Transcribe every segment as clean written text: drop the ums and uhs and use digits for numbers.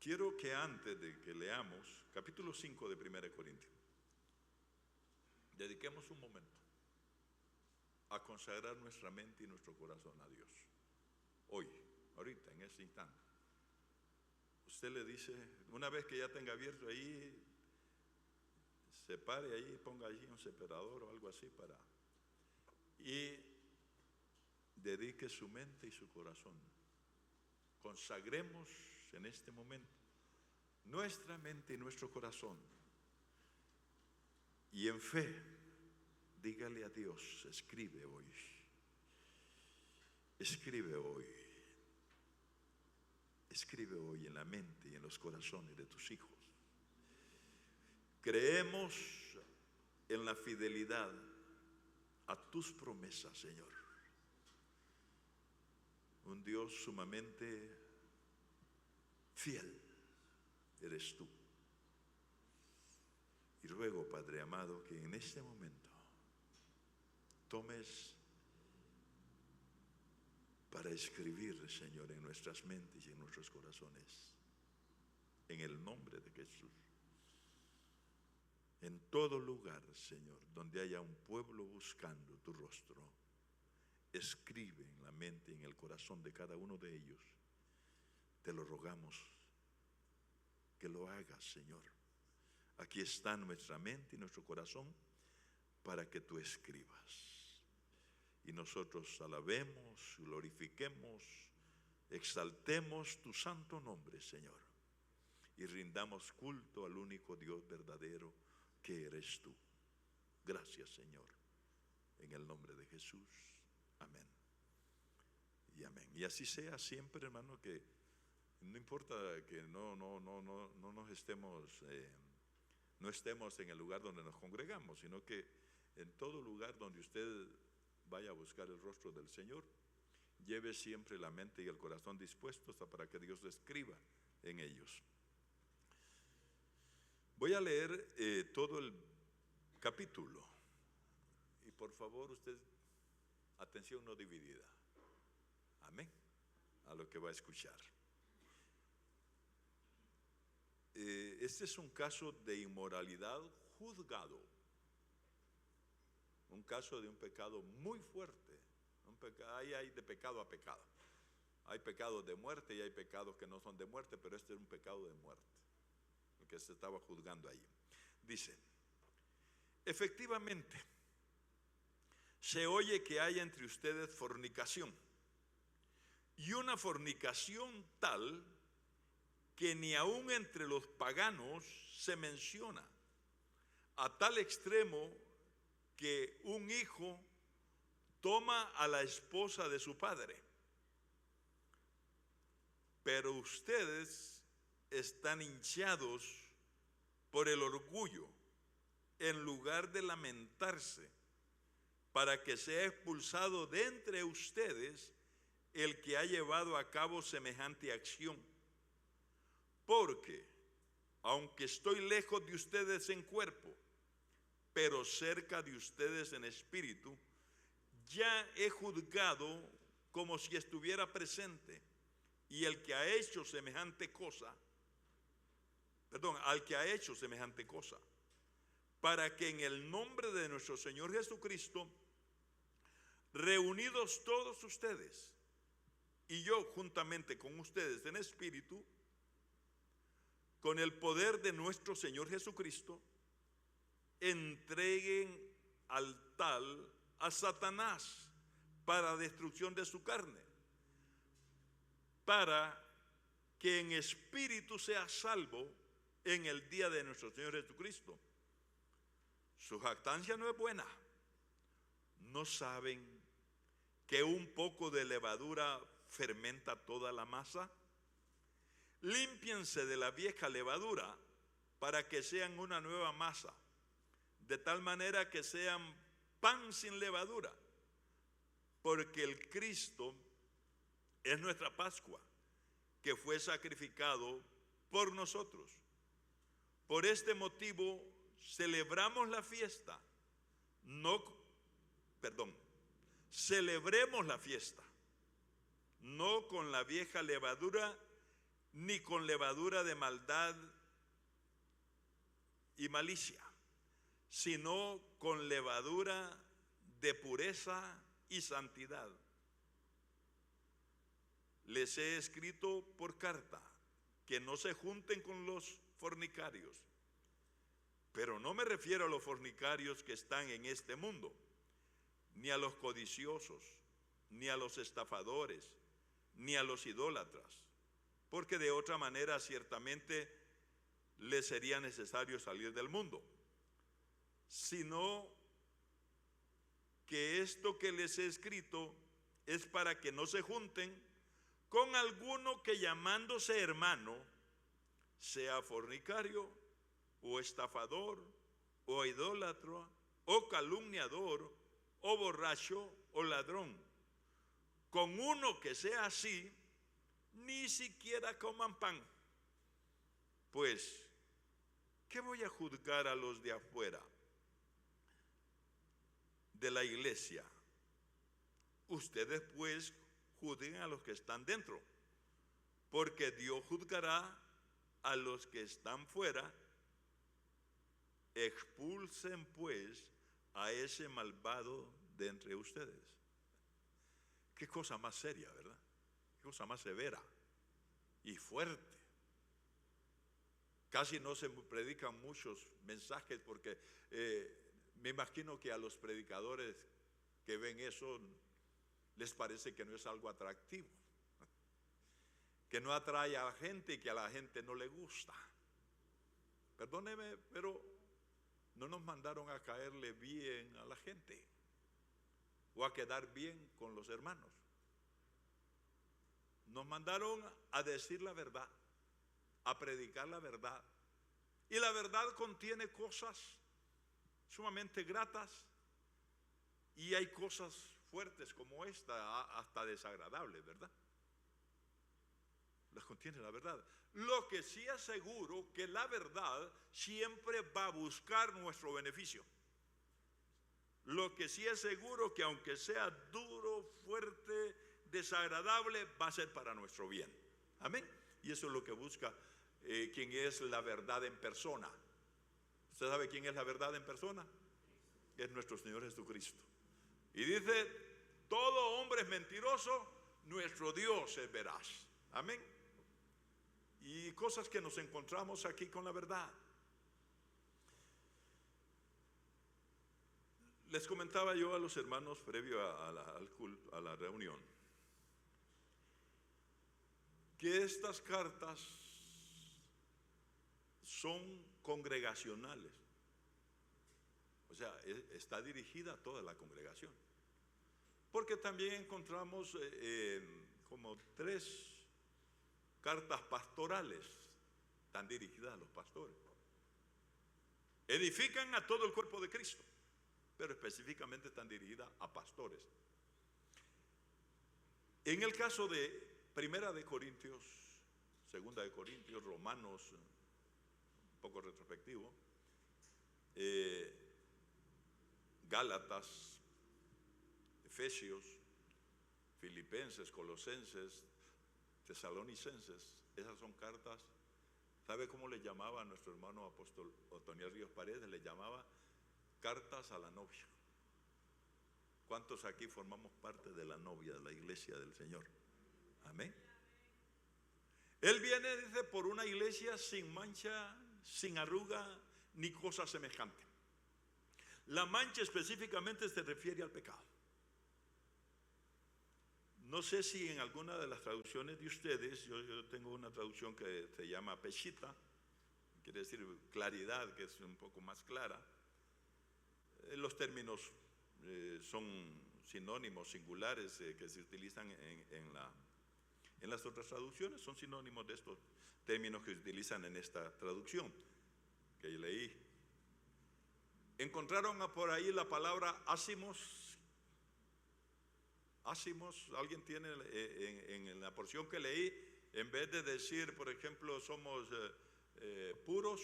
Quiero que antes de que leamos capítulo 5 de 1 Corintios, dediquemos un momento a consagrar nuestra mente y nuestro corazón a Dios. Hoy, ahorita, en ese instante. Usted le dice, una vez que ya tenga abierto ahí, se pare ahí, ponga allí un separador o algo así y dedique su mente y su corazón. Consagremos en este momento nuestra mente y nuestro corazón. Y en fe, dígale a Dios, escribe hoy. Escribe hoy. Escribe hoy en la mente y en los corazones de tus hijos. Creemos en la fidelidad a tus promesas, Señor. Un Dios sumamente fiel eres tú. Y ruego, Padre amado, que en este momento tomes para escribir, Señor, en nuestras mentes y en nuestros corazones, en el nombre de Jesús. En todo lugar, Señor, donde haya un pueblo buscando tu rostro, escribe en la mente y en el corazón de cada uno de ellos. Te lo rogamos que lo hagas, Señor. Aquí está nuestra mente y nuestro corazón para que tú escribas. Y nosotros alabemos, glorifiquemos, exaltemos tu santo nombre, Señor. Y rindamos culto al único Dios verdadero que eres tú. Gracias, Señor. En el nombre de Jesús. Amén. Y amén. Y así sea siempre, hermano, que no importa que no nos estemos, no estemos en el lugar donde nos congregamos, sino que en todo lugar donde usted vaya a buscar el rostro del Señor, lleve siempre la mente y el corazón dispuestos para que Dios escriba en ellos. Voy a leer todo el capítulo y por favor usted, atención no dividida, amén, a lo que va a escuchar. Este es un caso de inmoralidad juzgado, un caso de un pecado muy fuerte. Ahí hay de pecado a pecado. Hay pecados de muerte y hay pecados que no son de muerte, pero este es un pecado de muerte, el que se estaba juzgando ahí. Dice, efectivamente, se oye que hay entre ustedes fornicación, y una fornicación tal que ni aún entre los paganos se menciona, a tal extremo que un hijo toma a la esposa de su padre. Pero ustedes están hinchados por el orgullo, en lugar de lamentarse, para que sea expulsado de entre ustedes el que ha llevado a cabo semejante acción. Porque, aunque estoy lejos de ustedes en cuerpo, pero cerca de ustedes en espíritu, ya he juzgado como si estuviera presente, y el que ha hecho semejante cosa, al que ha hecho semejante cosa, para que en el nombre de nuestro Señor Jesucristo, reunidos todos ustedes, y yo juntamente con ustedes en espíritu, con el poder de nuestro Señor Jesucristo, entreguen al tal a Satanás para destrucción de su carne, para que en espíritu sea salvo en el día de nuestro Señor Jesucristo. Su jactancia no es buena. ¿No saben que un poco de levadura fermenta toda la masa? Límpiense de la vieja levadura para que sean una nueva masa, de tal manera que sean pan sin levadura, porque el Cristo es nuestra Pascua, que fue sacrificado por nosotros. Por este motivo celebramos la fiesta, celebremos la fiesta, no con la vieja levadura ni con levadura de maldad y malicia, sino con levadura de pureza y santidad. Les he escrito por carta que no se junten con los fornicarios, pero no me refiero a los fornicarios que están en este mundo, ni a los codiciosos, ni a los estafadores, ni a los idólatras, porque de otra manera ciertamente les sería necesario salir del mundo, sino que esto que les he escrito es para que no se junten con alguno que llamándose hermano sea fornicario o estafador o idólatra o calumniador o borracho o ladrón. Con uno que sea así, ni siquiera coman pan. Pues, ¿qué voy a juzgar a los de afuera de la iglesia? Ustedes pues juzguen a los que están dentro, porque Dios juzgará a los que están fuera. Expulsen pues a ese malvado de entre ustedes. Qué cosa más seria, ¿verdad? Qué cosa más severa y fuerte. Casi no se predican muchos mensajes porque me imagino que a los predicadores que ven eso les parece que no es algo atractivo, que no atrae a la gente y que a la gente no le gusta. Perdóneme, pero no nos mandaron a caerle bien a la gente o a quedar bien con los hermanos. Nos mandaron a decir la verdad, a predicar la verdad. Y la verdad contiene cosas sumamente gratas y hay cosas fuertes como esta, hasta desagradables, ¿verdad? Las contiene la verdad. Lo que sí es seguro que la verdad siempre va a buscar nuestro beneficio. Lo que sí es seguro que aunque sea duro, fuerte, desagradable, va a ser para nuestro bien. Amén. Y eso es lo que busca quien es la verdad en persona. ¿Usted sabe quién es la verdad en persona? Es nuestro Señor Jesucristo. Y dice, todo hombre es mentiroso, nuestro Dios es veraz. Amén. Y cosas que nos encontramos aquí con la verdad. Les comentaba yo a los hermanos previo a la reunión que estas cartas son congregacionales. O sea, está dirigida a toda la congregación. Porque también encontramos como 3 cartas pastorales, están dirigidas a los pastores. Edifican a todo el cuerpo de Cristo, pero específicamente están dirigidas a pastores. En el caso de Primera de Corintios, Segunda de Corintios, Romanos, un poco retrospectivo, Gálatas, Efesios, Filipenses, Colosenses, Tesalonicenses, esas son cartas. ¿Sabe cómo le llamaba a nuestro hermano apóstol Otoniel Ríos Paredes? Le llamaba cartas a la novia. ¿Cuántos aquí formamos parte de la novia de la iglesia del Señor? Amén. Él viene, dice, por una iglesia sin mancha, sin arruga, ni cosa semejante. La mancha específicamente se refiere al pecado. No sé si en alguna de las traducciones de ustedes, yo tengo una traducción que se llama peshita, quiere decir claridad, que es un poco más clara. Los términos son sinónimos singulares que se utilizan en las otras traducciones, son sinónimos de estos términos que se utilizan en esta traducción que yo leí. Encontraron por ahí la palabra ácimos. Ácimos, alguien tiene en la porción que leí, en vez de decir, por ejemplo, somos puros,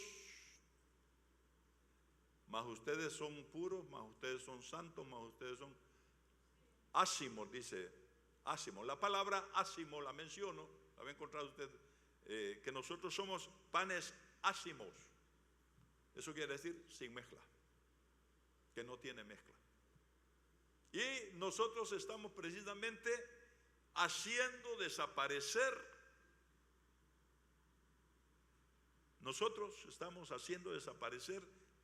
más ustedes son puros, más ustedes son santos, más ustedes son ácimos, dice ácimos. La palabra ácimo la menciono, la va a encontrar usted que nosotros somos panes ácimos. Eso quiere decir sin mezcla, que no tiene mezcla. Y nosotros estamos precisamente haciendo desaparecer,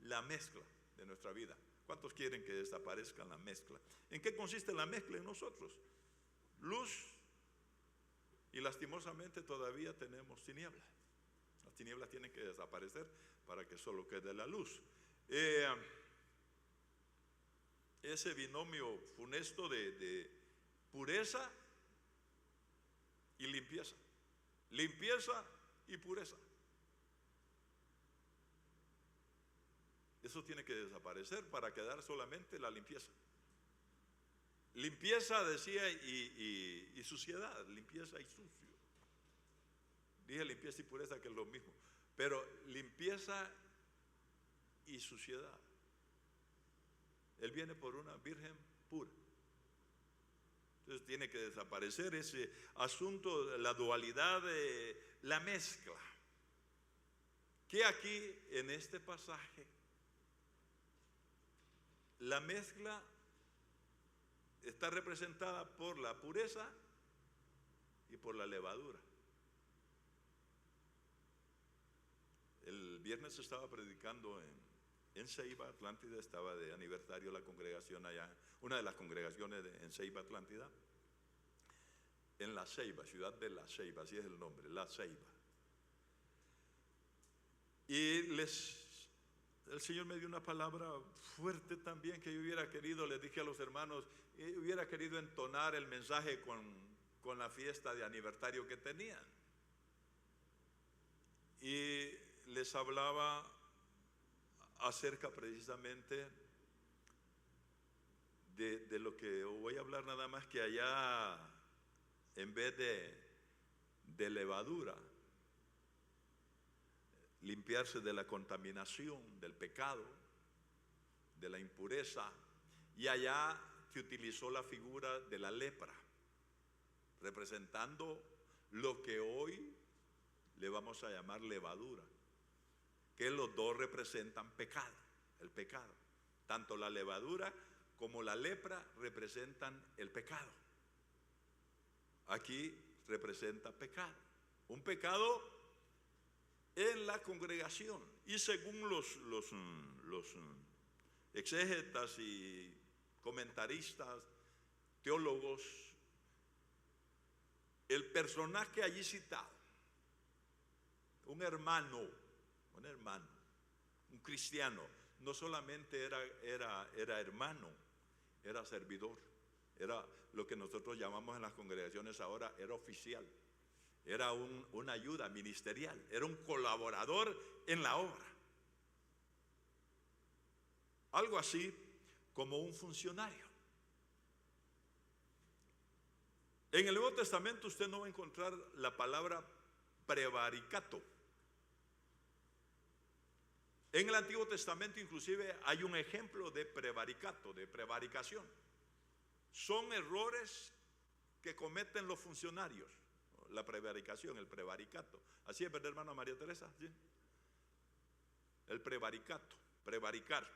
la mezcla de nuestra vida. ¿Cuántos quieren que desaparezca la mezcla? ¿En qué consiste la mezcla en nosotros? Luz, y lastimosamente todavía tenemos tinieblas. Las tinieblas tienen que desaparecer para que solo quede la luz. Ese binomio funesto de pureza y limpieza, limpieza y pureza, eso tiene que desaparecer para quedar solamente la limpieza. Limpieza, decía, y suciedad, limpieza y sucio. Dije limpieza y pureza, que es lo mismo, pero limpieza y suciedad. Él viene por una virgen pura. Entonces tiene que desaparecer ese asunto, la dualidad, de la mezcla, que aquí en este pasaje, la mezcla está representada por la pureza y por la levadura. El viernes estaba predicando en Ceiba, Atlántida. Estaba de aniversario la congregación allá, una de las congregaciones en Ceiba, Atlántida, en La Ceiba, ciudad de La Ceiba, así es el nombre, La Ceiba. Y el Señor me dio una palabra fuerte también, que yo hubiera querido, les dije a los hermanos, hubiera querido entonar el mensaje con la fiesta de aniversario que tenían. Y les hablaba acerca precisamente de lo que voy a hablar, nada más que allá, en vez de levadura, limpiarse de la contaminación, del pecado, de la impureza, y allá se utilizó la figura de la lepra, representando lo que hoy le vamos a llamar levadura, que los dos representan pecado, el pecado. Tanto la levadura como la lepra representan el pecado. Aquí representa pecado, un pecado en la congregación. Y según los exégetas y comentaristas, teólogos, el personaje allí citado, un hermano, un cristiano, no solamente era hermano, era servidor, era lo que nosotros llamamos en las congregaciones ahora, era oficial, era una ayuda ministerial, era un colaborador en la obra, algo así como un funcionario. En el Nuevo Testamento usted no va a encontrar la palabra prevaricato. En el Antiguo Testamento inclusive hay un ejemplo de prevaricato, de prevaricación. Son errores que cometen los funcionarios, la prevaricación, el prevaricato. Así es, ¿verdad, hermana María Teresa? ¿Sí? El prevaricato, prevaricar.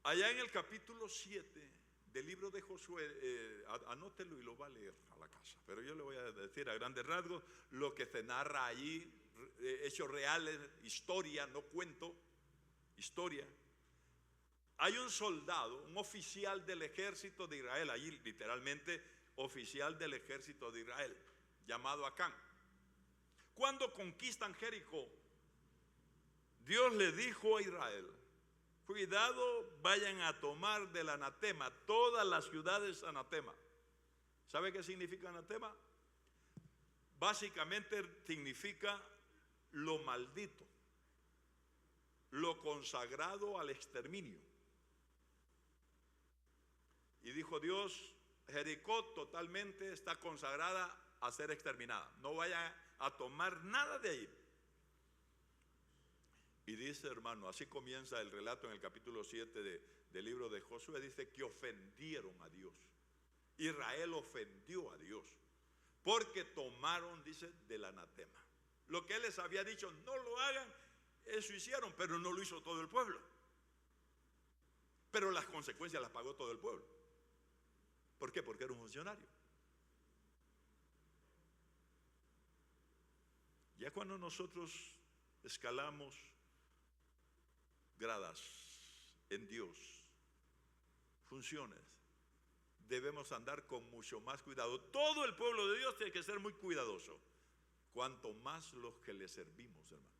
Allá en el capítulo 7 del libro de Josué, anótelo y lo va a leer a la casa, pero yo le voy a decir a grandes rasgos lo que se narra allí, hechos reales, historia, no cuento, historia. Hay un soldado, un oficial del ejército de Israel, allí literalmente oficial del ejército de Israel, llamado Acán. Cuando conquistan Jericó, Dios le dijo a Israel: cuidado, vayan a tomar del anatema, todas las ciudades anatema. ¿Sabe qué significa anatema? Básicamente significa lo maldito, lo consagrado al exterminio. Y dijo Dios: Jericó totalmente está consagrada a ser exterminada, no vayan a tomar nada de ahí. Y dice, hermano, así comienza el relato en el capítulo 7 del libro de Josué, dice que ofendieron a Dios. Israel ofendió a Dios. porque tomaron, dice, del anatema. Lo que él les había dicho, no lo hagan, eso hicieron, pero no lo hizo todo el pueblo. Pero las consecuencias las pagó todo el pueblo. ¿Por qué? Porque era un funcionario. Ya cuando nosotros escalamos gradas en Dios, funciones, debemos andar con mucho más cuidado. Todo el pueblo de Dios tiene que ser muy cuidadoso. Cuanto más los que le servimos, hermano,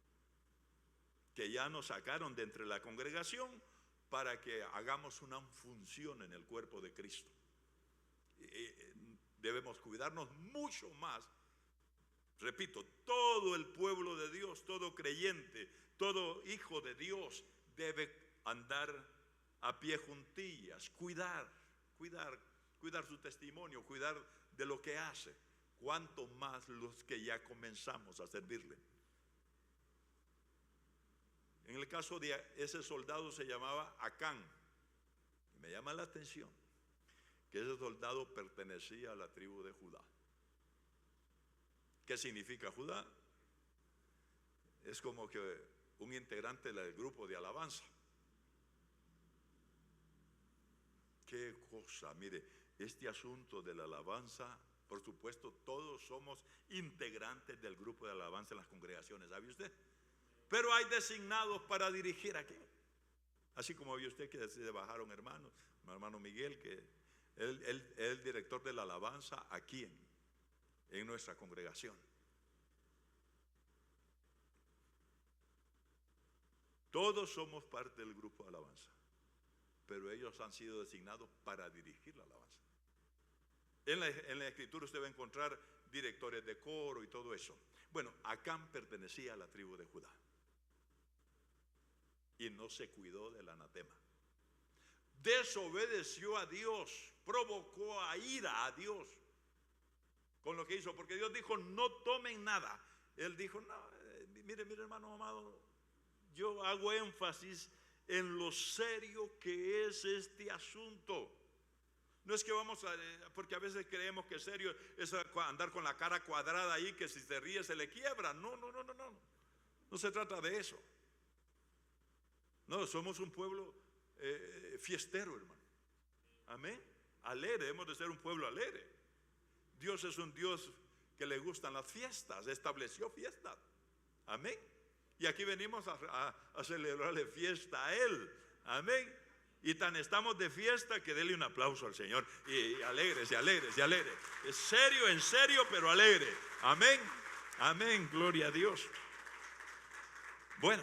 que ya nos sacaron de entre la congregación para que hagamos una función en el cuerpo de Cristo. Debemos cuidarnos mucho más. Repito, todo el pueblo de Dios, todo creyente, todo hijo de Dios debe andar a pie juntillas, cuidar su testimonio, cuidar de lo que hace. Cuanto más los que ya comenzamos a servirle. En el caso de ese soldado se llamaba Acán. Y me llama la atención que ese soldado pertenecía a la tribu de Judá. ¿Qué significa Judá? Es como que un integrante del grupo de alabanza. Qué cosa, mire, este asunto de la alabanza, por supuesto, todos somos integrantes del grupo de alabanza en las congregaciones, ¿sabe usted? Pero hay designados para dirigir aquí. Así como vio usted que se bajaron hermanos, mi hermano Miguel, que él es el director de la alabanza aquí en nuestra congregación. Todos somos parte del grupo de alabanza, pero ellos han sido designados para dirigir la alabanza. En la escritura usted va a encontrar directores de coro y todo eso. Bueno, Acán pertenecía a la tribu de Judá y no se cuidó del anatema. Desobedeció a Dios, provocó a ira a Dios con lo que hizo, porque Dios dijo no tomen nada. Él dijo no, mire hermano amado, yo hago énfasis en lo serio que es este asunto. No es que vamos a, porque a veces creemos que serio es andar con la cara cuadrada ahí, que si se ríe se le quiebra. No. No se trata de eso. No, somos un pueblo fiestero, hermano. Amén. Alegre, debemos de ser un pueblo alegre. Dios es un Dios que le gustan las fiestas, estableció fiestas. Amén. Y aquí venimos a celebrarle fiesta a Él. Amén. Y tan estamos de fiesta que dele un aplauso al Señor. Y alegres. Es serio, en serio, pero alegre. Amén. Amén. Gloria a Dios. Bueno.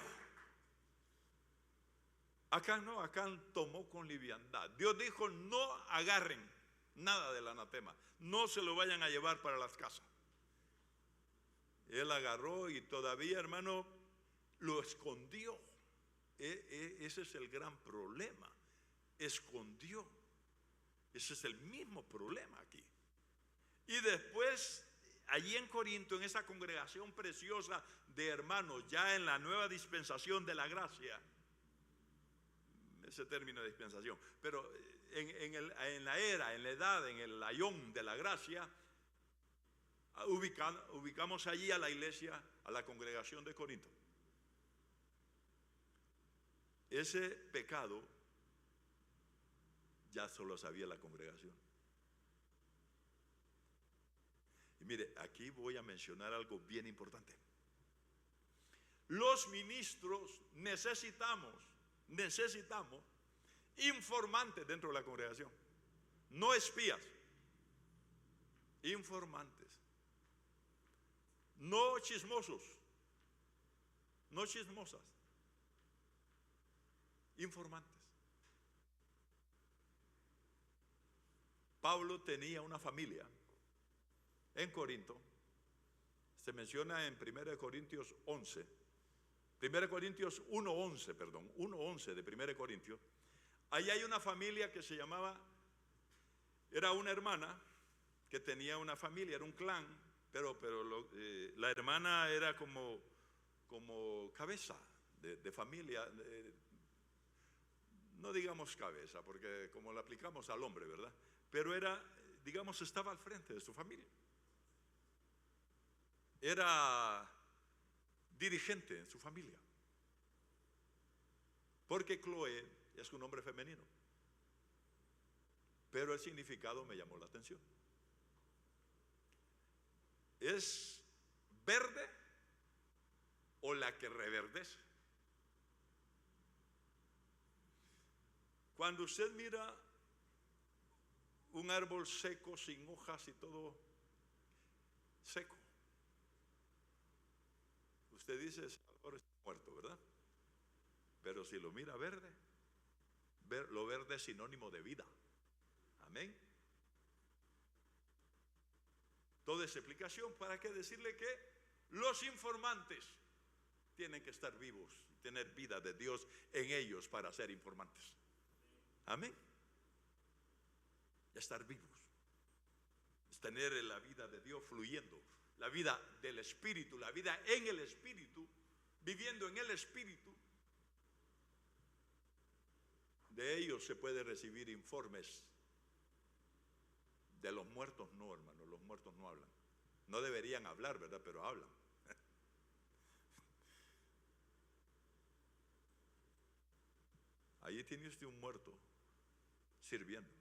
Acán tomó con liviandad. Dios dijo, no agarren nada del anatema. No se lo vayan a llevar para las casas. Él agarró y todavía, hermano, lo escondió. Ese es el gran problema. Escondió. Ese es el mismo problema aquí. Y después, allí en Corinto, en esa congregación preciosa de hermanos, ya en la nueva dispensación de la gracia, ese término de dispensación, pero en la edad, en el ayón de la gracia, ubicamos allí a la iglesia, a la congregación de Corinto. Ese pecado ya solo sabía la congregación. Y mire, aquí voy a mencionar algo bien importante. Los ministros necesitamos informantes dentro de la congregación, no espías, informantes, no chismosos, no chismosas, informantes. Pablo tenía una familia en Corinto, se menciona en 1 Corintios 11, 1 Corintios 1:11, perdón, 1:11 de 1 Corintios. Ahí hay una familia que se llamaba, era una hermana que tenía una familia, era un clan, pero la hermana era como cabeza de familia, no digamos cabeza, porque como la aplicamos al hombre, ¿verdad? Pero era, digamos, estaba al frente de su familia. era dirigente en su familia, porque Chloe es un nombre femenino, pero el significado me llamó la atención. ¿Es verde o la que reverdece? Cuando usted mira un árbol seco, sin hojas y todo seco, usted dice, Salvador está muerto, ¿verdad? Pero si lo mira verde, lo verde es sinónimo de vida. Amén. Toda esa explicación para qué decirle que los informantes tienen que estar vivos, tener vida de Dios en ellos para ser informantes. Amén. Estar vivos es tener la vida de Dios fluyendo, la vida del Espíritu, la vida en el Espíritu, viviendo en el Espíritu. De ellos se puede recibir informes. De los muertos no, hermano, los muertos no hablan. No deberían hablar, ¿verdad? Pero hablan. Allí tiene usted un muerto sirviendo.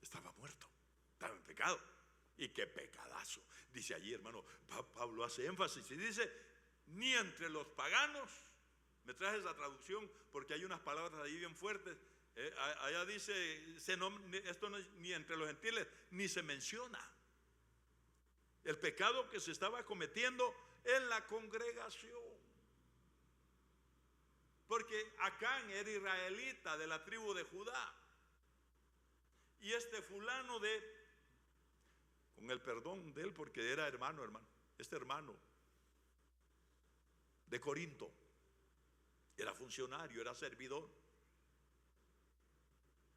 Estaba muerto, estaba en pecado. Y qué pecadazo. Dice allí, hermano, Pablo hace énfasis y dice, ni entre los paganos. Me traje esa traducción porque hay unas palabras ahí bien fuertes. Allá dice, esto no es ni entre los gentiles, ni se menciona el pecado que se estaba cometiendo en la congregación. Porque Acán era israelita de la tribu de Judá. Y este fulano con el perdón de él, porque era hermano, este hermano de Corinto, era funcionario, era servidor.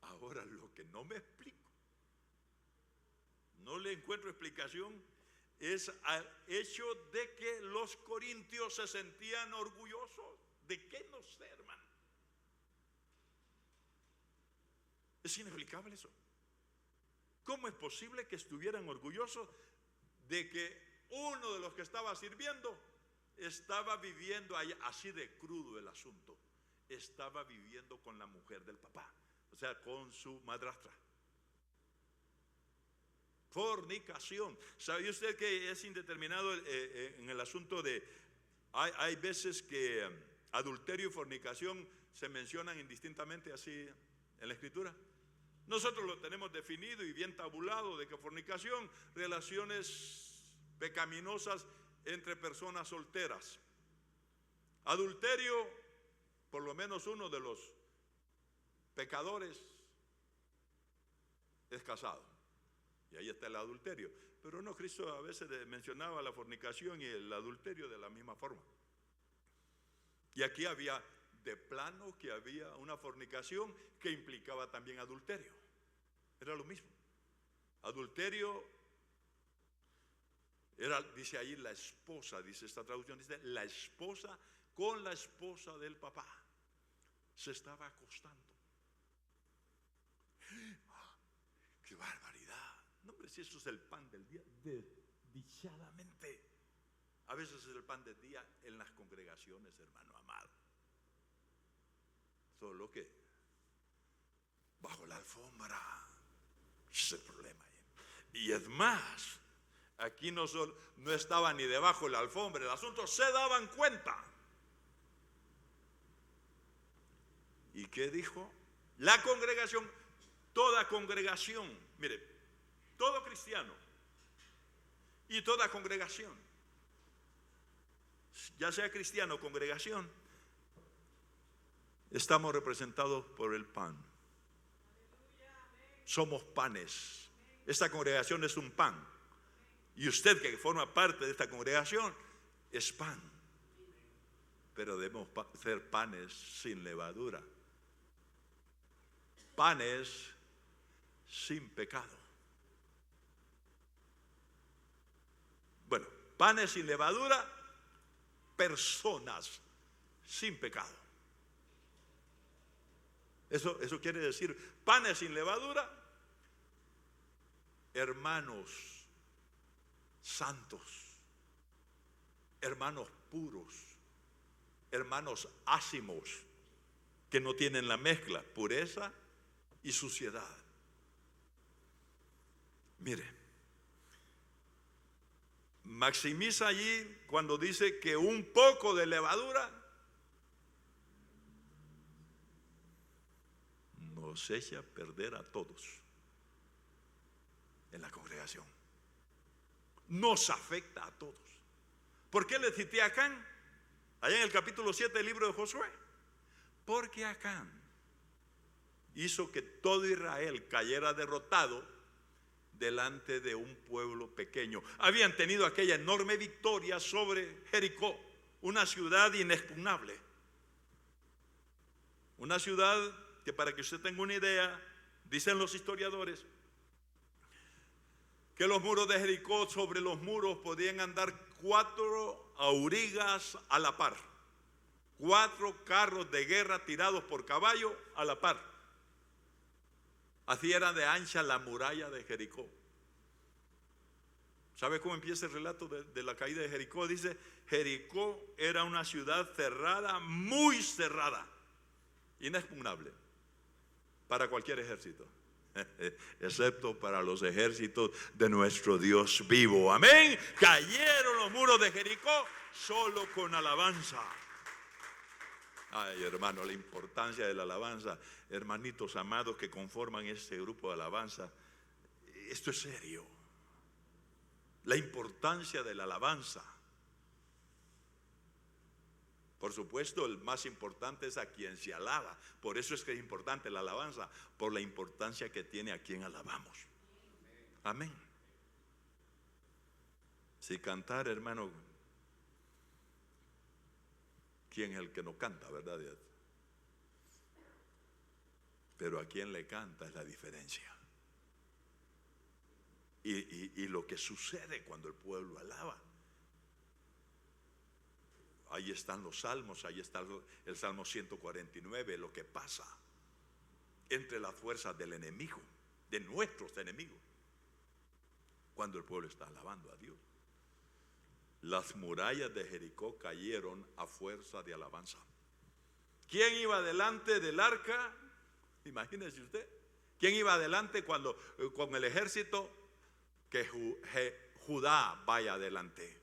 Ahora lo que no me explico, no le encuentro explicación, es al hecho de que los corintios se sentían orgullosos. ¿De qué? No sé, hermano. Es inexplicable eso. ¿Cómo es posible que estuvieran orgullosos de que uno de los que estaba sirviendo estaba viviendo allá, así de crudo el asunto? Estaba viviendo con la mujer del papá, o sea, con su madrastra. Fornicación. ¿Sabe usted que es indeterminado en el asunto de, hay veces que adulterio y fornicación se mencionan indistintamente así en la Escritura? Nosotros lo tenemos definido y bien tabulado de que fornicación, relaciones pecaminosas entre personas solteras. Adulterio, por lo menos uno de los pecadores es casado. Y ahí está el adulterio. Pero no, Cristo a veces mencionaba la fornicación y el adulterio de la misma forma. Y aquí había de plano que había una fornicación que implicaba también adulterio. Era lo mismo. Adulterio era, dice ahí, la esposa, dice esta traducción, dice la esposa con la esposa del papá. Se estaba acostando. ¡Qué barbaridad! No, hombre, si eso es el pan del día, desdichadamente. A veces es el pan del día en las congregaciones, hermano amado. Solo que bajo la alfombra, ese es el problema. Y es más, aquí no estaba ni debajo de la alfombra, el asunto se daban cuenta. ¿Y qué dijo? La congregación, toda congregación, mire, todo cristiano y toda congregación, ya sea cristiano o congregación, estamos representados por el pan. Somos panes. Esta congregación es un pan. Y usted que forma parte de esta congregación es pan. Pero debemos ser panes sin levadura. Panes sin pecado. Bueno, panes sin levadura, personas sin pecado. Eso quiere decir panes sin levadura, hermanos santos, hermanos puros, hermanos ácimos, que no tienen la mezcla, pureza y suciedad. Mire, maximiza allí cuando dice que un poco de levadura nos echa a perder a todos en la congregación. Nos afecta a todos. ¿Por qué le cité a Acán? Allá en el capítulo 7 del libro de Josué. Porque Acán hizo que todo Israel cayera derrotado delante de un pueblo pequeño. Habían tenido aquella enorme victoria sobre Jericó, una ciudad inexpugnable. Una ciudad que, para que usted tenga una idea, dicen los historiadores que los muros de Jericó, sobre los muros podían andar 4 aurigas a la par, 4 carros de guerra tirados por caballo a la par. Así era de ancha la muralla de Jericó. ¿Sabe cómo empieza el relato de la caída de Jericó? Dice: Jericó era una ciudad cerrada, muy cerrada, inexpugnable para cualquier ejército, excepto para los ejércitos de nuestro Dios vivo. Amén. Cayeron los muros de Jericó solo con alabanza. Ay, hermano, la importancia de la alabanza, hermanitos amados que conforman este grupo de alabanza, esto es serio. La importancia de la alabanza. Por supuesto, el más importante es a quien se alaba. Por eso es que es importante la alabanza, por la importancia que tiene a quien alabamos. Amén. Si cantar, hermano, ¿quién es el que no canta, verdad? Pero a quien le canta es la diferencia. Y lo que sucede cuando el pueblo alaba. Ahí están los salmos, ahí está el Salmo 149, lo que pasa entre las fuerzas del enemigo, de nuestros enemigos, cuando el pueblo está alabando a Dios. Las murallas de Jericó cayeron a fuerza de alabanza. ¿Quién iba delante del arca? Imagínese usted. ¿Quién iba adelante cuando con el ejército? Que Judá vaya adelante.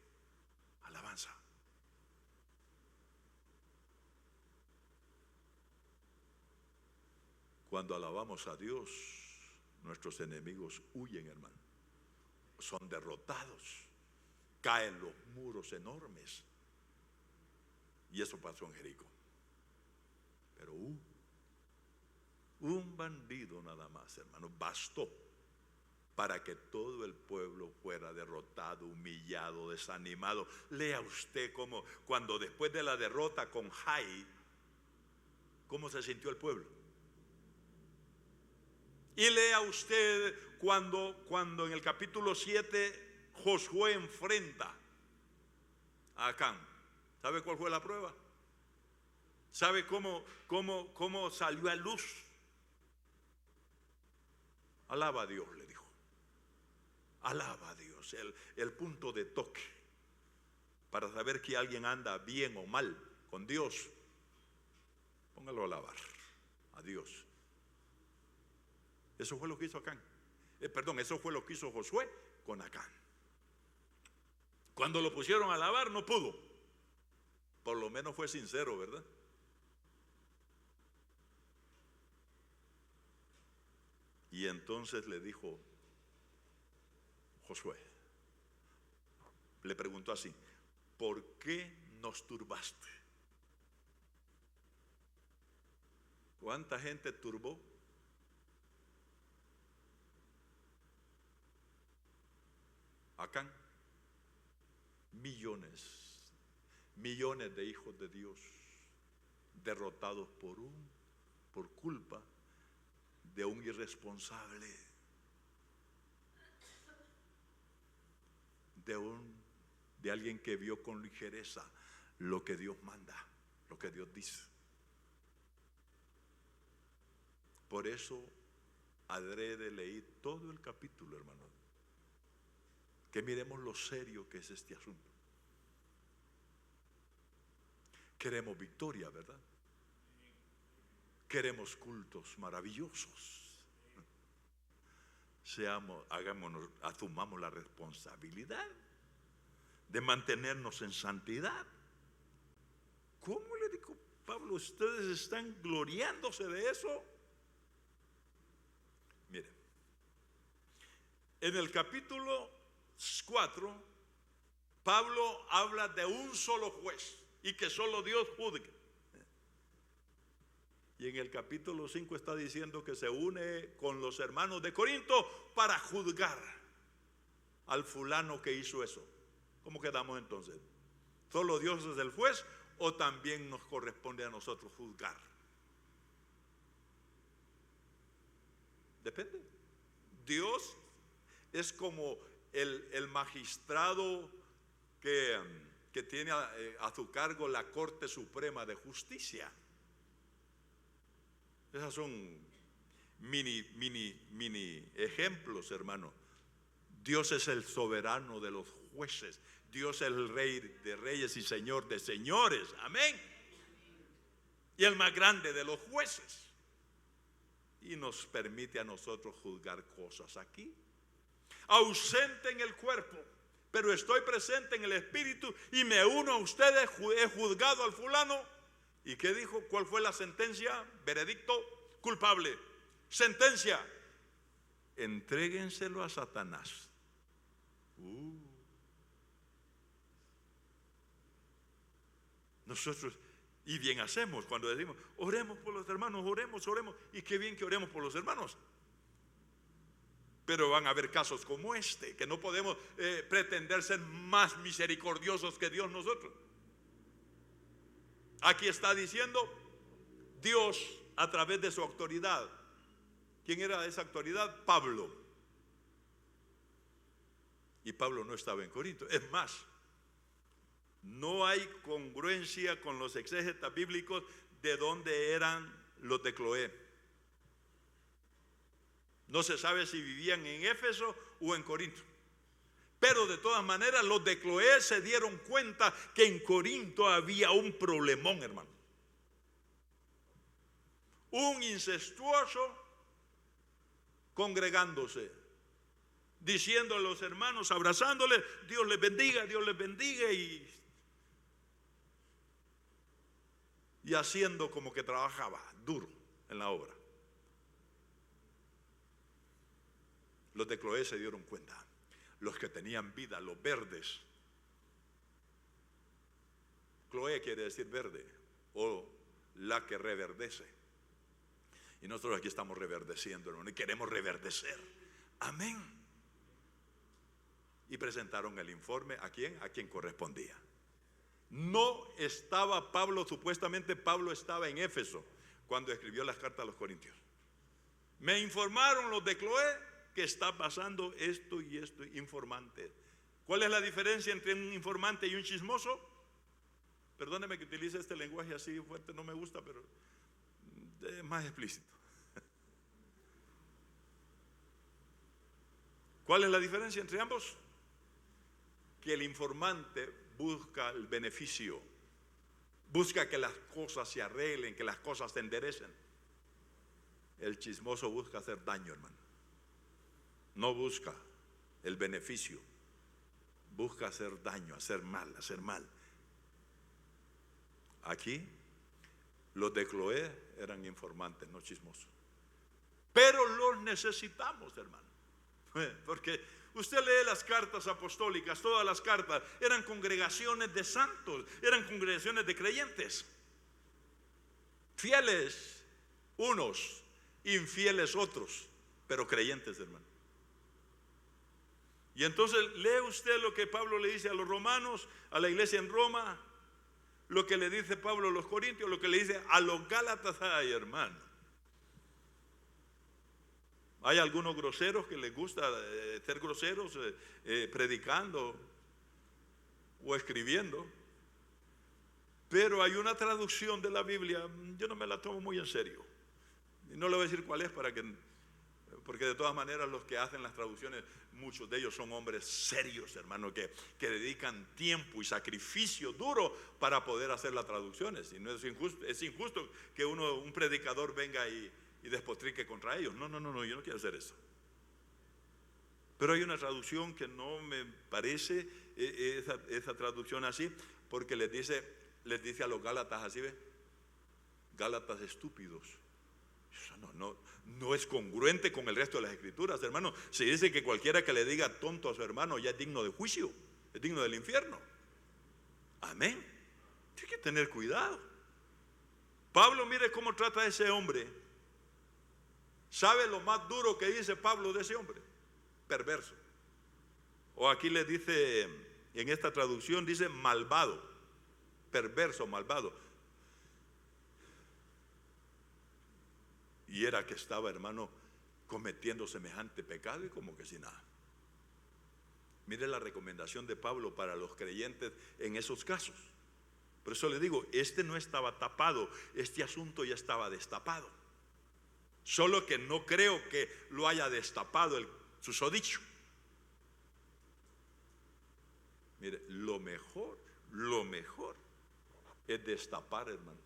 Alabanza. Cuando alabamos a Dios, nuestros enemigos huyen, hermano. Son derrotados. Caen los muros enormes. Y eso pasó en Jericó. Pero un bandido nada más, hermano, bastó para que todo el pueblo fuera derrotado, humillado, desanimado. Lea usted cómo, cuando después de la derrota con Jai, cómo se sintió el pueblo. Y lea usted cuando en el capítulo 7 Josué enfrenta a Acán. ¿Sabe cuál fue la prueba? ¿Sabe cómo salió a luz? Alaba a Dios, le dijo. Alaba a Dios. El punto de toque para saber que alguien anda bien o mal con Dios, póngalo a alabar a Dios. Eso fue lo que hizo Acán. Eso fue lo que hizo Josué con Acán. Cuando lo pusieron a alabar no pudo. Por lo menos fue sincero, ¿verdad? Y entonces le dijo Josué, le preguntó así: ¿por qué nos turbaste? ¿Cuánta gente turbó? Acán. Millones de hijos de Dios derrotados por culpa de un irresponsable, de alguien que vio con ligereza lo que Dios manda, lo que Dios dice. Por eso adrede leí todo el capítulo, hermano. que miremos lo serio que es este asunto. Queremos victoria, ¿verdad? Queremos cultos maravillosos. Asumamos la responsabilidad de mantenernos en santidad. ¿Cómo le digo, Pablo, ustedes están gloriándose de eso? Miren, en el capítulo 4, Pablo habla de un solo juez y que solo Dios juzgue. Y en el capítulo 5 está diciendo que se une con los hermanos de Corinto para juzgar al fulano que hizo eso. ¿Cómo quedamos entonces? ¿Solo Dios es el juez o también nos corresponde a nosotros juzgar? Depende. Dios es como el magistrado que tiene a su cargo la Corte Suprema de Justicia. Esas son mini ejemplos, hermano. Dios es el soberano de los jueces. Dios es el Rey de reyes y Señor de señores. Amén. Y el más grande de los jueces. Y nos permite a nosotros juzgar cosas aquí. Ausente en el cuerpo, pero estoy presente en el espíritu y me uno a ustedes. He juzgado al fulano. ¿Y qué dijo? ¿Cuál fue la sentencia? Veredicto: culpable. Sentencia: entréguenselo a Satanás. Nosotros, y bien hacemos cuando decimos, oremos por los hermanos, oremos. Y qué bien que oremos por los hermanos. Pero van a haber casos como este, que no podemos pretender ser más misericordiosos que Dios nosotros. Aquí está diciendo Dios a través de su autoridad. ¿Quién era esa autoridad? Pablo. Y Pablo no estaba en Corinto. Es más, no hay congruencia con los exégetas bíblicos de dónde eran los de Cloé. No se sabe si vivían en Éfeso o en Corinto. Pero de todas maneras los de Cloé se dieron cuenta que en Corinto había un problemón, hermano. Un incestuoso congregándose, diciendo a los hermanos, abrazándoles, Dios les bendiga, y haciendo como que trabajaba duro en la obra. Los de Cloé se dieron cuenta. Los que tenían vida, los verdes. Cloé quiere decir verde, o la que reverdece. Y nosotros aquí estamos reverdeciendo, hermano, y queremos reverdecer. Amén. Y presentaron el informe ¿a quién? A quien correspondía. No estaba Pablo, supuestamente Pablo estaba en Éfeso cuando escribió las cartas a los Corintios. Me informaron los de Cloé que está pasando esto y esto, informante. ¿Cuál es la diferencia entre un informante y un chismoso? Perdóneme que utilice este lenguaje así fuerte, no me gusta, pero es más explícito. ¿Cuál es la diferencia entre ambos? Que el informante busca el beneficio, busca que las cosas se arreglen, que las cosas se enderecen. El chismoso busca hacer daño, hermano. No busca el beneficio, busca hacer daño, hacer mal. Aquí los de Cloé eran informantes, no chismosos. Pero los necesitamos, hermano. Porque usted lee las cartas apostólicas, todas las cartas eran congregaciones de santos, eran congregaciones de creyentes. Fieles unos, infieles otros, pero creyentes, hermano. Y entonces lee usted lo que Pablo le dice a los romanos, a la iglesia en Roma, lo que le dice Pablo a los corintios, lo que le dice a los gálatas. Ay, hermano, hay algunos groseros que les gusta ser groseros predicando o escribiendo, pero hay una traducción de la Biblia, yo no me la tomo muy en serio, y no le voy a decir cuál es Porque de todas maneras los que hacen las traducciones, muchos de ellos son hombres serios, hermano, que dedican tiempo y sacrificio duro para poder hacer las traducciones. Y no es injusto que un predicador venga y despotrique contra ellos. No, yo no quiero hacer eso. Pero hay una traducción que no me parece esa traducción así, porque les dice a los Gálatas así, ¿ve? Gálatas estúpidos. Eso no es congruente con el resto de las escrituras, hermano. Se dice que cualquiera que le diga tonto a su hermano ya es digno de juicio, es digno del infierno. Amén. Tiene que tener cuidado. Pablo, mire cómo trata a ese hombre. ¿Sabe lo más duro que dice Pablo de ese hombre? Perverso. O aquí le dice, en esta traducción dice malvado, perverso, malvado. Y era que estaba, hermano, cometiendo semejante pecado y como que sin nada. Mire la recomendación de Pablo para los creyentes en esos casos. Por eso le digo, este no estaba tapado, este asunto ya estaba destapado. Solo que no creo que lo haya destapado el susodicho. Mire, lo mejor es destapar, hermano.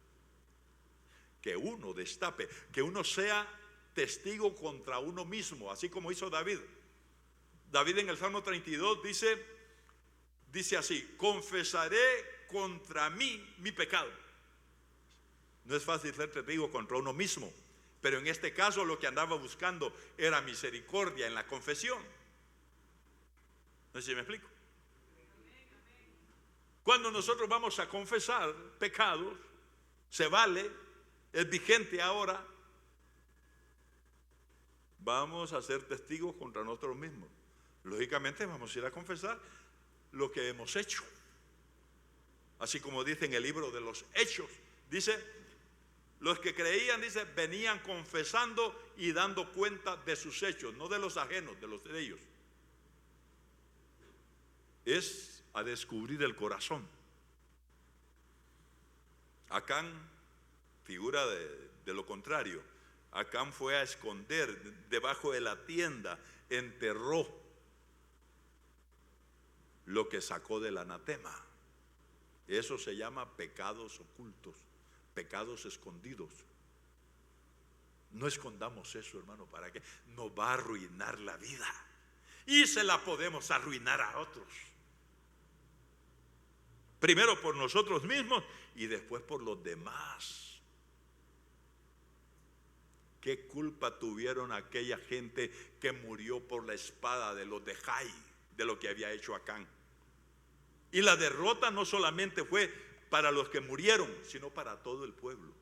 Que uno destape, que uno sea testigo contra uno mismo, así como hizo David. David en el Salmo 32 dice así: confesaré contra mí mi pecado. No es fácil ser testigo contra uno mismo, pero en este caso lo que andaba buscando era misericordia en la confesión. No sé si me explico. Cuando nosotros vamos a confesar pecados, se vale, es vigente ahora. Vamos a ser testigos contra nosotros mismos. Lógicamente vamos a ir a confesar lo que hemos hecho. Así como dice en el libro de los Hechos, dice, los que creían, dice, venían confesando y dando cuenta de sus hechos, no de los ajenos, de los de ellos. Es a descubrir el corazón. Acán, figura de lo contrario. Acán fue a esconder debajo de la tienda, enterró lo que sacó del anatema. Eso se llama pecados ocultos, pecados escondidos. No escondamos eso, hermano, ¿para qué? Nos va a arruinar la vida y se la podemos arruinar a otros. Primero por nosotros mismos y después por los demás. ¿Qué culpa tuvieron aquella gente que murió por la espada de los de Jai, de lo que había hecho Acán? Y la derrota no solamente fue para los que murieron, sino para todo el pueblo.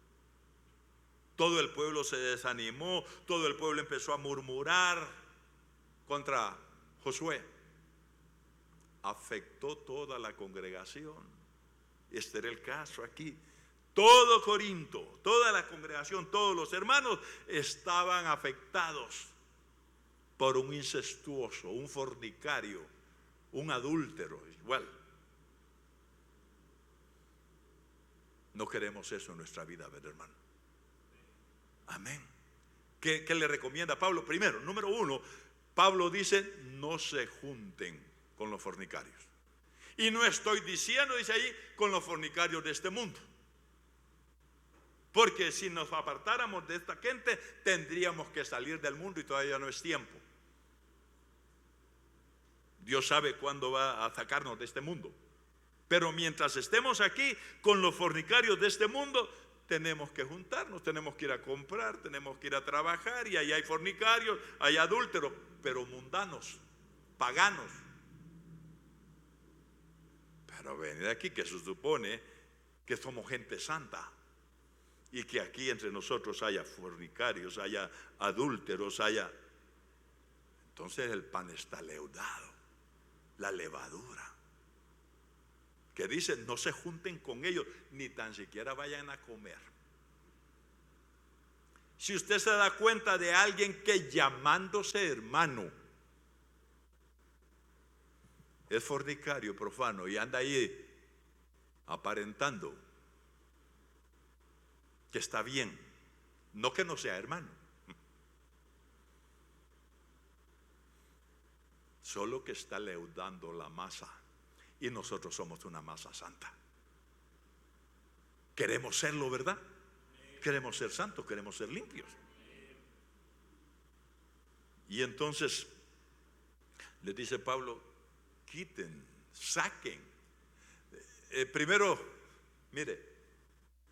Todo el pueblo se desanimó, todo el pueblo empezó a murmurar contra Josué. Afectó toda la congregación. Este era el caso aquí. Todo Corinto, toda la congregación, todos los hermanos estaban afectados por un incestuoso, un fornicario, un adúltero. Igual, no queremos eso en nuestra vida, ¿verdad, hermano? Amén. ¿Qué le recomienda Pablo? Primero, número uno, Pablo dice: no se junten con los fornicarios. Y no estoy diciendo, dice ahí, con los fornicarios de este mundo. Porque si nos apartáramos de esta gente, tendríamos que salir del mundo y todavía no es tiempo. Dios sabe cuándo va a sacarnos de este mundo. Pero mientras estemos aquí con los fornicarios de este mundo, tenemos que juntarnos, tenemos que ir a comprar, tenemos que ir a trabajar, y ahí hay fornicarios, hay adúlteros, pero mundanos, paganos. Pero venid aquí, que se supone que somos gente santa. Y que aquí entre nosotros haya fornicarios, haya adúlteros, haya... Entonces el pan está leudado, la levadura. Que dice: no se junten con ellos, ni tan siquiera vayan a comer. Si usted se da cuenta de alguien que llamándose hermano es fornicario, profano, y anda ahí aparentando que está bien, no que no sea hermano. solo que está leudando la masa. Y nosotros somos una masa santa. Queremos serlo, ¿verdad? Queremos ser santos, queremos ser limpios. Y entonces les dice Pablo: quiten, saquen. Primero, mire,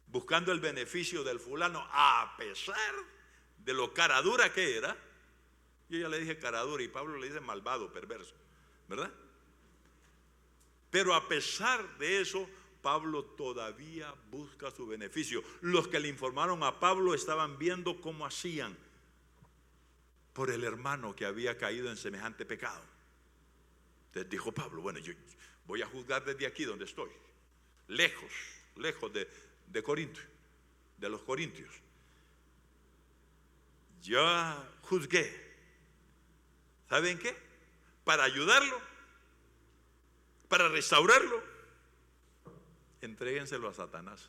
buscando el beneficio del fulano, a pesar de lo cara dura que era. Yo ya le dije cara dura y Pablo le dice malvado, perverso, ¿verdad? Pero a pesar de eso, Pablo todavía busca su beneficio. Los que le informaron a Pablo estaban viendo cómo hacían por el hermano que había caído en semejante pecado. Entonces dijo Pablo: bueno, yo voy a juzgar desde aquí donde estoy, lejos de Corinto, de los corintios. Ya juzgué. ¿Saben qué? Para ayudarlo, para restaurarlo, entréguenselo a Satanás.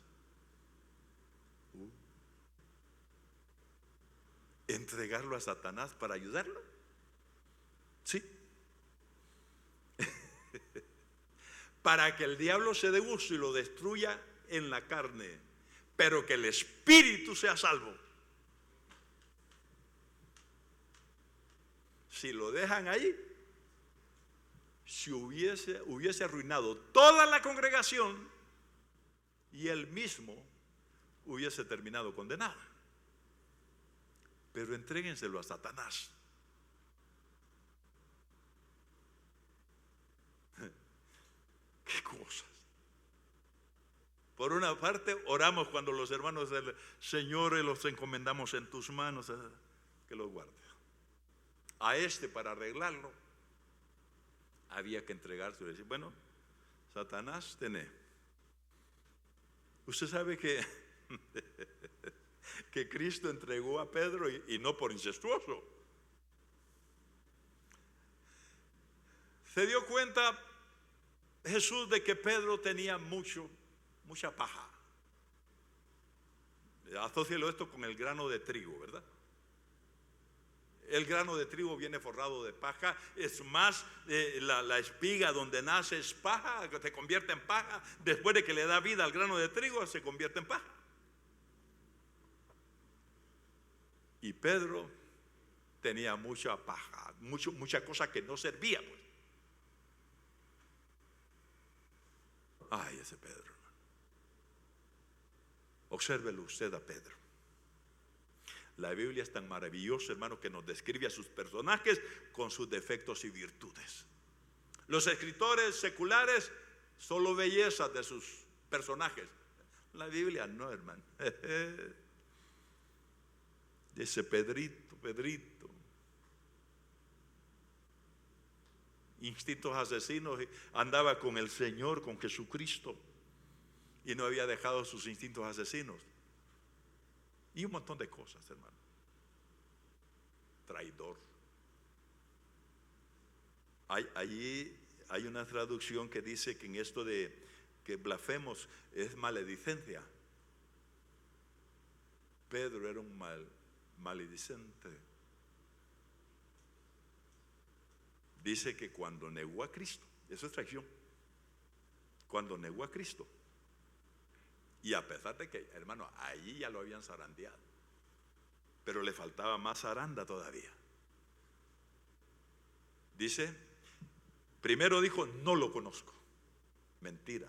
¿Entregarlo a Satanás para ayudarlo? Sí. Para que el diablo se dé gusto y lo destruya en la carne, pero que el espíritu sea salvo. Si lo dejan ahí, si hubiese arruinado toda la congregación y él mismo hubiese terminado condenado. Pero entréguenselo a Satanás. Qué cosas. Por una parte, oramos cuando los hermanos del Señor los encomendamos en tus manos, que los guarde. A para arreglarlo, había que entregarse y decir: bueno, Satanás, tené. Usted sabe que Cristo entregó a Pedro y no por incestuoso. Se dio cuenta Jesús de que Pedro tenía mucha paja. Asócielo esto con el grano de trigo, ¿verdad? El grano de trigo viene forrado de paja. Es más, la espiga donde nace es paja, que se convierte en paja. Después de que le da vida al grano de trigo, se convierte en paja. Y Pedro tenía mucha paja, mucha cosa que no servía, pues. Ay, ese Pedro, hermano. Obsérvelo usted a Pedro. La Biblia es tan maravillosa, hermano, que nos describe a sus personajes con sus defectos y virtudes. Los escritores seculares, solo bellezas de sus personajes. La Biblia no, hermano. Dice Pedrito. Instintos asesinos, andaba con el Señor, con Jesucristo, y no había dejado sus instintos asesinos. Y un montón de cosas, hermano. Traidor. Allí hay una traducción que dice que en esto de que blasfemos es maledicencia. Pedro era un maledicente. Dice que cuando negó a Cristo, eso es traición. Cuando negó a Cristo, y a pesar de que, hermano, allí ya lo habían zarandeado, pero le faltaba más zaranda todavía. Dice, primero dijo: no lo conozco. Mentira.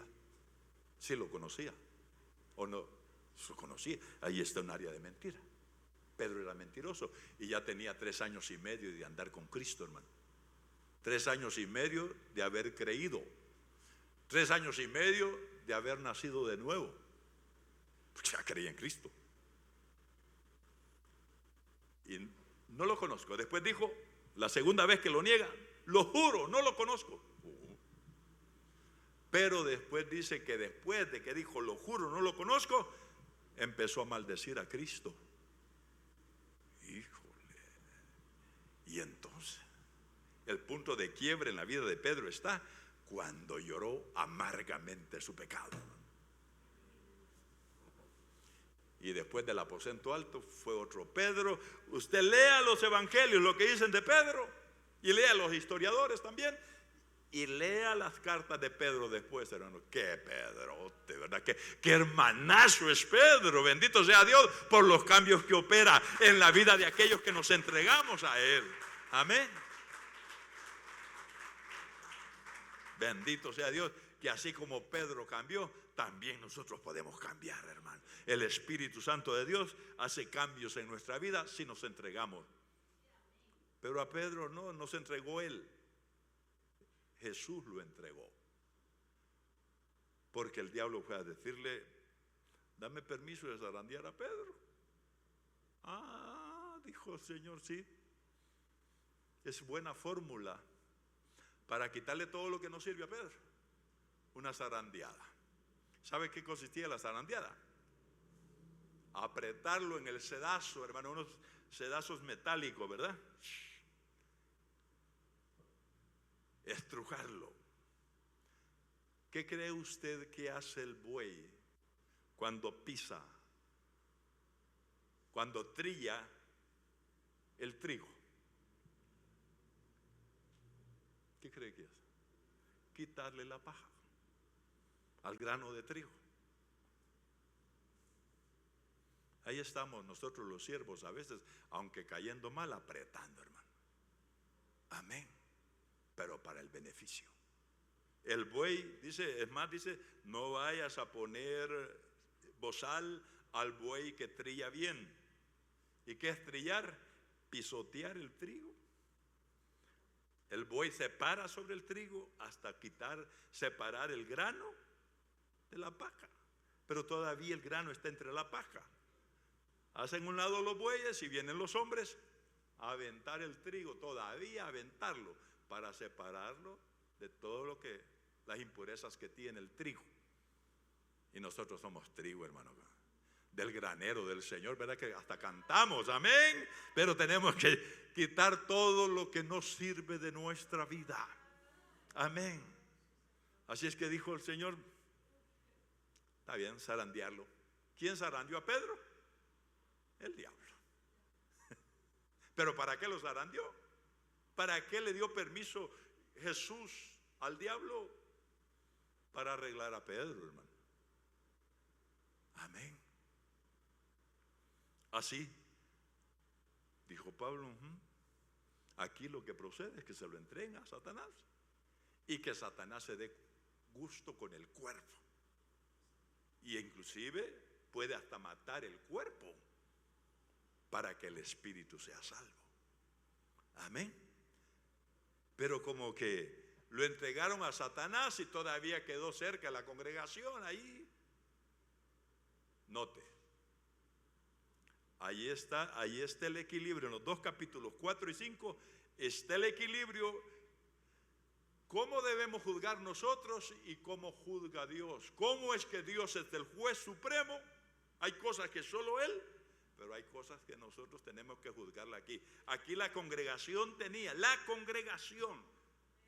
Sí lo conocía. O no, lo conocía. Ahí está un área de mentira. Pedro era mentiroso y ya tenía 3 años y medio de andar con Cristo, hermano. 3 años y medio de haber creído. 3 años y medio de haber nacido de nuevo. Porque ya creía en Cristo. Y no lo conozco. Después dijo, la segunda vez que lo niega: lo juro, no lo conozco. Pero después dice que después de que dijo lo juro, no lo conozco, empezó a maldecir a Cristo. Híjole. Y entonces el punto de quiebre en la vida de Pedro está cuando lloró amargamente su pecado. Y después del aposento alto fue otro Pedro. Usted lea los evangelios, lo que dicen de Pedro. Y lea a los historiadores también. Y lea las cartas de Pedro después, hermano. Qué Pedro, de verdad, qué hermanazo es Pedro. Bendito sea Dios por los cambios que opera en la vida de aquellos que nos entregamos a Él. Amén. Bendito sea Dios, que así como Pedro cambió, también nosotros podemos cambiar, hermano. El Espíritu Santo de Dios hace cambios en nuestra vida si nos entregamos. Pero a Pedro no se entregó él. Jesús lo entregó. Porque el diablo fue a decirle: dame permiso de zarandear a Pedro. Dijo el Señor, sí. Es buena fórmula para quitarle todo lo que no sirve a Pedro. Una zarandeada. ¿Sabe qué consistía la zarandeada? Apretarlo en el sedazo, hermano, unos sedazos metálicos, ¿verdad? Estrujarlo. ¿Qué cree usted que hace el buey cuando pisa, cuando trilla el trigo? ¿Qué cree que hace? Quitarle la paja al grano de trigo. Ahí estamos nosotros los siervos a veces, aunque cayendo mal, apretando, hermano. Amén. Pero para el beneficio. El buey dice, es más, dice: no vayas a poner bozal al buey que trilla bien. ¿Y qué es trillar? Pisotear el trigo. El buey se para sobre el trigo hasta separar el grano de la paja. Pero todavía el grano está entre la paja. Hacen un lado los bueyes y vienen los hombres a aventar el trigo, todavía a aventarlo, para separarlo de todo lo que, las impurezas que tiene el trigo. Y nosotros somos trigo, hermano, del granero del Señor, ¿verdad? Que hasta cantamos, amén. Pero tenemos que quitar todo lo que no sirve de nuestra vida. Amén. Así es que dijo el Señor: está bien, zarandearlo. ¿Quién zarandeó a Pedro? El diablo. ¿Pero para qué lo zarandeó? ¿Para qué le dio permiso Jesús al diablo? Para arreglar a Pedro, hermano. Amén. Así dijo Pablo: aquí lo que procede es que se lo entreguen a Satanás y que Satanás se dé gusto con el cuerpo, y inclusive puede hasta matar el cuerpo para que el espíritu sea salvo. Amén. Pero como que lo entregaron a Satanás y todavía quedó cerca la congregación ahí. Note, ahí está el equilibrio. En los dos capítulos 4 y 5 está el equilibrio. ¿Cómo debemos juzgar nosotros y cómo juzga Dios? ¿Cómo es que Dios es el juez supremo? Hay cosas que solo Él, pero hay cosas que nosotros tenemos que juzgarla aquí. Aquí la congregación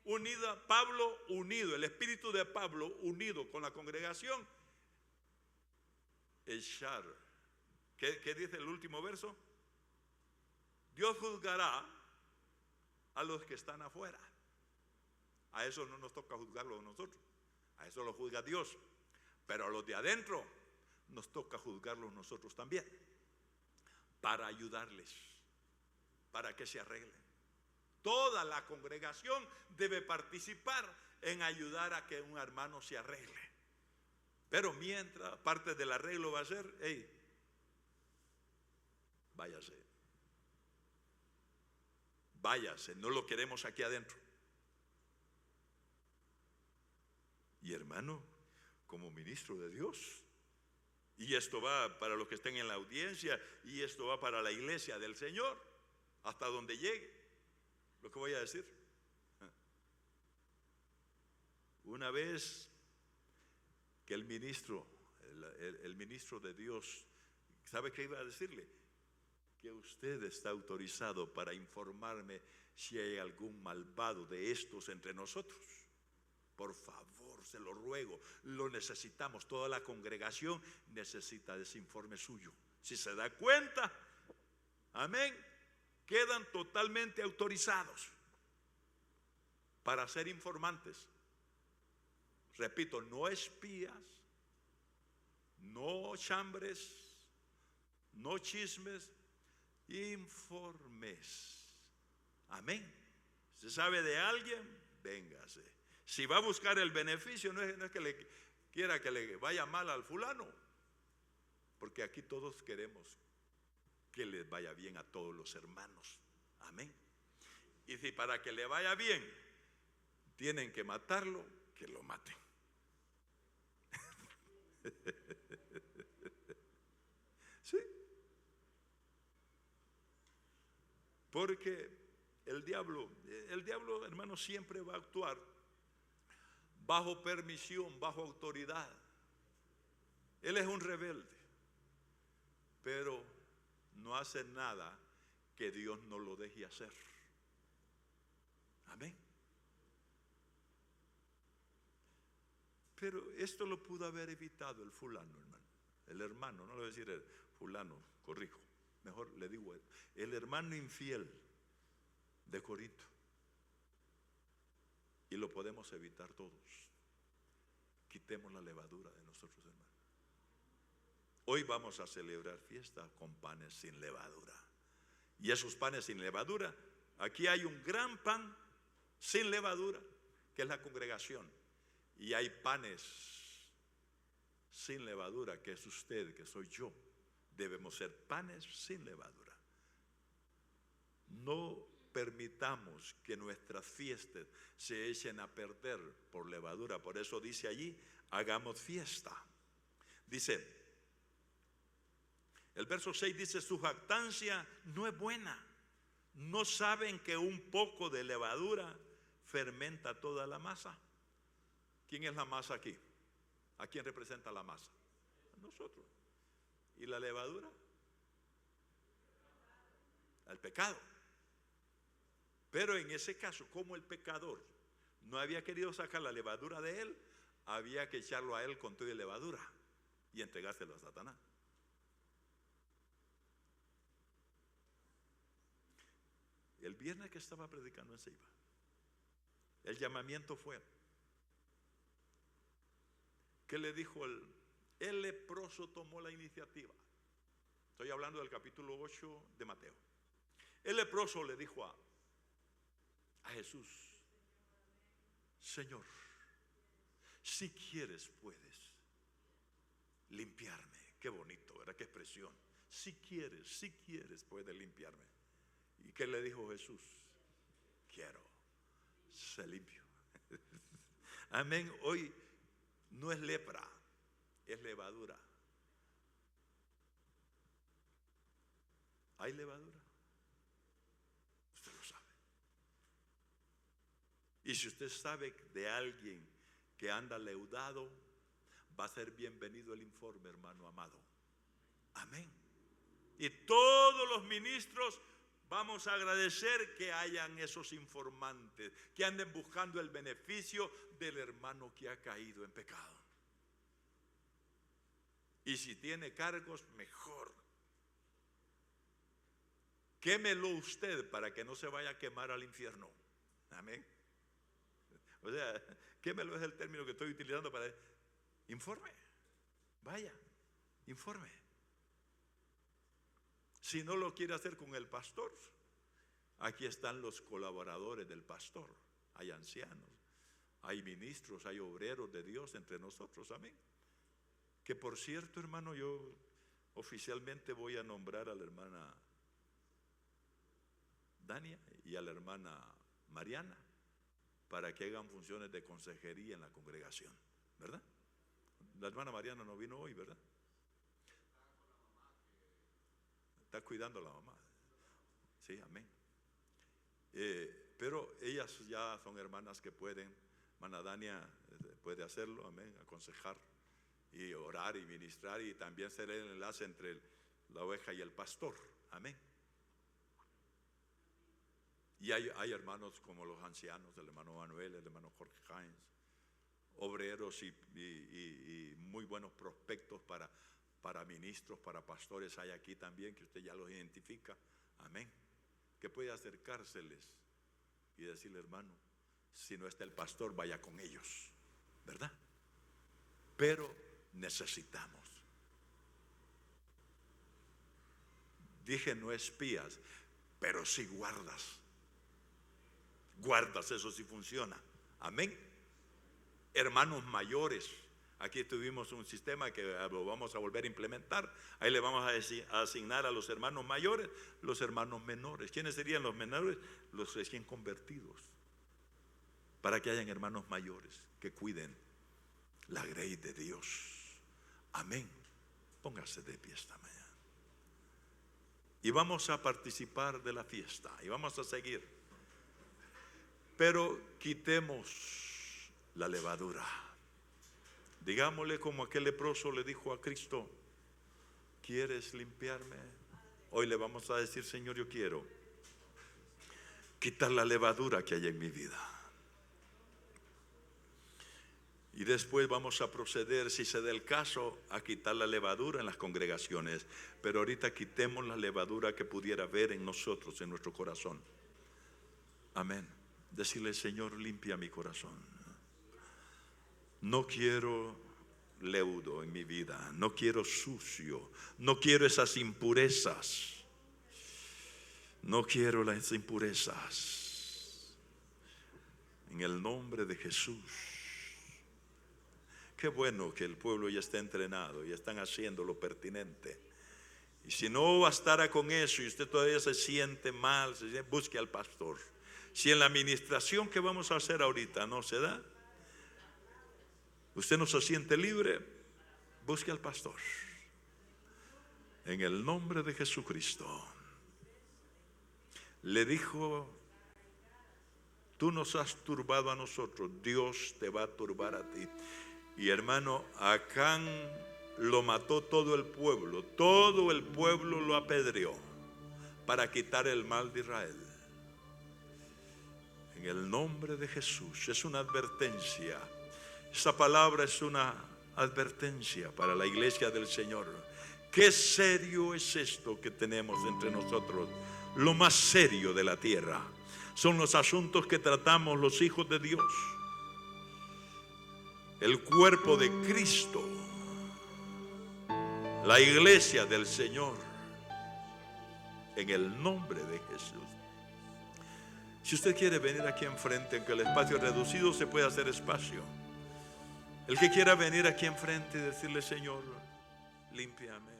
unida, Pablo unido, el espíritu de Pablo unido con la congregación. Echar. ¿Qué dice el último verso? Dios juzgará a los que están afuera. A eso no nos toca juzgarlo nosotros, a eso lo juzga Dios. Pero a los de adentro nos toca juzgarlos nosotros también, para ayudarles, para que se arreglen. Toda la congregación debe participar en ayudar a que un hermano se arregle. Pero mientras, parte del arreglo va a ser: váyase, no lo queremos aquí adentro. Y hermano, como ministro de Dios, y esto va para los que estén en la audiencia, y esto va para la iglesia del Señor, hasta donde llegue lo que voy a decir. Una vez que el ministro de Dios, ¿sabe qué iba a decirle? Que usted está autorizado para informarme si hay algún malvado de estos entre nosotros. Por favor, se lo ruego, lo necesitamos. Toda la congregación necesita ese informe suyo. Si se da cuenta, amén, quedan totalmente autorizados. para ser informantes. Repito, no espías, no chambres, no chismes, informes. Amén. Si sabe de alguien, véngase. Si va a buscar el beneficio, no es que le quiera que le vaya mal al fulano, porque aquí todos queremos que les vaya bien a todos los hermanos. Amén. Y si para que le vaya bien tienen que matarlo, que lo maten. Sí. Porque el diablo, hermano, siempre va a actuar bajo permisión, bajo autoridad. Él es un rebelde, pero no hace nada que Dios no lo deje hacer. Amén. Pero esto lo pudo haber evitado el fulano, hermano. El hermano, no le voy a decir el fulano, corrijo. Mejor le digo el hermano infiel de Corinto. Y lo podemos evitar todos. Quitemos la levadura de nosotros, hermanos. Hoy vamos a celebrar fiesta con panes sin levadura. Y esos panes sin levadura, aquí hay un gran pan sin levadura, que es la congregación. Y hay panes sin levadura, que es usted, que soy yo. Debemos ser panes sin levadura. No permitamos que nuestras fiestas se echen a perder por levadura. Por eso dice allí, hagamos fiesta. Dice, el verso 6 dice, su jactancia no es buena. ¿No saben que un poco de levadura fermenta toda la masa? ¿Quién es la masa aquí? ¿A quién representa la masa? A nosotros. ¿Y la levadura? Al pecado. Pero en ese caso, como el pecador no había querido sacar la levadura de él, había que echarlo a él con toda levadura y entregárselo a Satanás. El viernes que estaba predicando en Ceiba, el llamamiento fue, ¿qué le dijo el leproso? Tomó la iniciativa. Estoy hablando del capítulo 8 de Mateo. El leproso le dijo a Jesús, Señor, si quieres puedes limpiarme. Qué bonito, ¿verdad? Qué expresión. Si quieres puedes limpiarme. ¿Y qué le dijo Jesús? Quiero, sé limpio. Amén. Hoy no es lepra, es levadura. ¿Hay levadura? Usted lo sabe. Y si usted sabe de alguien que anda leudado, va a ser bienvenido el informe, hermano amado. Amén. Y todos los ministros vamos a agradecer que hayan esos informantes, que anden buscando el beneficio del hermano que ha caído en pecado. Y si tiene cargos, mejor. Quémelo usted para que no se vaya a quemar al infierno. Amén. O sea, quémelo es el término que estoy utilizando para informe. Vaya, informe. Si no lo quiere hacer con el pastor, aquí están los colaboradores del pastor. Hay ancianos, hay ministros, hay obreros de Dios entre nosotros. Amén. Que por cierto, hermano, yo oficialmente voy a nombrar a la hermana Dania y a la hermana Mariana para que hagan funciones de consejería en la congregación, ¿verdad? La hermana Mariana no vino hoy, ¿verdad? Está cuidando a la mamá. Sí, amén. Pero ellas ya son hermanas que pueden, hermana Dania puede hacerlo, amén, aconsejar y orar y ministrar y también ser el enlace entre la oveja y el pastor, amén. Y hay hermanos como los ancianos, el hermano Manuel, el hermano Jorge Hines, obreros y muy buenos prospectos para ministros, para pastores hay aquí también, que usted ya los identifica, amén, que puede acercárseles y decirle, hermano, Si no está el pastor, vaya con ellos, ¿verdad? Pero necesitamos. Dije no espías, pero sí guardas. Guardas, eso sí funciona. Amén. Hermanos mayores. Aquí tuvimos un sistema que lo vamos a volver a implementar. Ahí le vamos a asignar a los hermanos mayores, los hermanos menores. ¿Quiénes serían los menores? Los recién convertidos. Para que hayan hermanos mayores que cuiden la grey de Dios. Amén. Póngase de pie esta mañana. Y vamos a participar de la fiesta. Y vamos a seguir. Pero quitemos la levadura. Digámosle como aquel leproso le dijo a Cristo: ¿quieres limpiarme? Hoy le vamos a decir: Señor, yo quiero quitar la levadura que hay en mi vida. Y después vamos a proceder, si se da el caso, a quitar la levadura en las congregaciones. Pero ahorita quitemos la levadura que pudiera haber en nosotros, en nuestro corazón. Amén. Decirle: Señor, limpia mi corazón. No quiero leudo en mi vida, no quiero sucio, no quiero esas impurezas, no quiero las impurezas. En el nombre de Jesús. Qué bueno que el pueblo ya está entrenado y están haciendo lo pertinente. Y si no bastara con eso y usted todavía se siente mal, busque al pastor. Si en la administración que vamos a hacer ahorita no se da, usted no se siente libre, busque al pastor. En el nombre de Jesucristo. Le dijo: tú nos has turbado a nosotros, Dios te va a turbar a ti. Y hermano, Acán lo mató todo el pueblo lo apedreó para quitar el mal de Israel. En el nombre de Jesús. Es una advertencia. Esa palabra es una advertencia para la iglesia del Señor. Qué serio es esto que tenemos entre nosotros. Lo más serio de la tierra son los asuntos que tratamos los hijos de Dios. El cuerpo de Cristo, la iglesia del Señor. En el nombre de Jesús. Si usted quiere venir aquí enfrente, aunque el espacio es reducido, se puede hacer espacio. El que quiera venir aquí enfrente y decirle: Señor, límpiame.